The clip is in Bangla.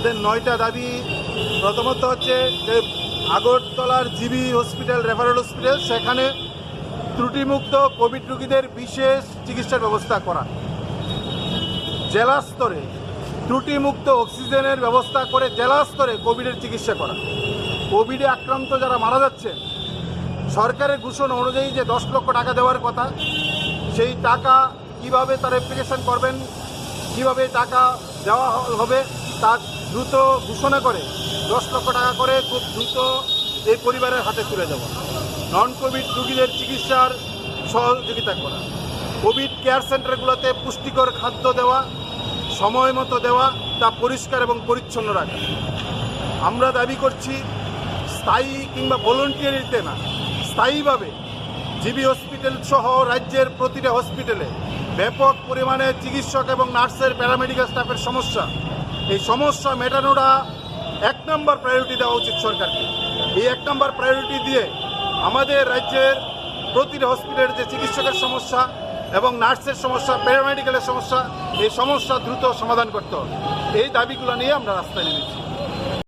আমাদের 9টা দাবি। প্রথমত হচ্ছে যে আগরতলার জিবি হসপিটাল, রেফারেল হসপিটাল, সেখানে ত্রুটিমুক্ত কোভিড রোগীদের বিশেষ চিকিৎসার ব্যবস্থা করা। জেলা স্তরে ত্রুটিমুক্ত অক্সিজেনের ব্যবস্থা করে জেলা স্তরে কোভিডের চিকিৎসা করা। কোভিডে আক্রান্ত যারা মারা যাচ্ছেন, সরকারের ঘোষণা অনুযায়ী যে 10 লক্ষ টাকা দেওয়ার কথা, সেই টাকা কিভাবে তার অ্যাপ্লিকেশন করবেন, কিভাবে টাকা দেওয়া হবে তা দ্রুত ঘোষণা করে 10 লক্ষ টাকা করে খুব দ্রুত এই পরিবারের হাতে তুলে দেওয়া। নন কোভিড রোগীদের চিকিৎসার সহযোগিতা করা। কোভিড কেয়ার সেন্টারগুলোতে পুষ্টিকর খাদ্য দেওয়া, সময় মতো দেওয়া, তা পরিষ্কার এবং পরিচ্ছন্ন রাখা। আমরা দাবি করছি স্থায়ী কিংবা ভলেন্টিয়ারিতে না, স্থায়ীভাবে জিবি হসপিটাল সহ রাজ্যের প্রতিটা হসপিটালে ব্যাপক পরিমাণে চিকিৎসক এবং নার্সের, প্যারামেডিক্যাল স্টাফের সমস্যা, এই সমস্যা মেটানোটা 1 নম্বর প্রায়োরিটি দেওয়া উচিত সরকারকে। এই 1 নম্বর প্রায়োরিটি দিয়ে আমাদের রাজ্যের প্রতিটা হসপিটালের যে চিকিৎসকের সমস্যা এবং নার্সের সমস্যা, প্যারামেডিক্যালের সমস্যা, এই সমস্যা দ্রুত সমাধান করতে হবে। এই দাবিগুলো নিয়ে আমরা রাস্তায় নেমেছি।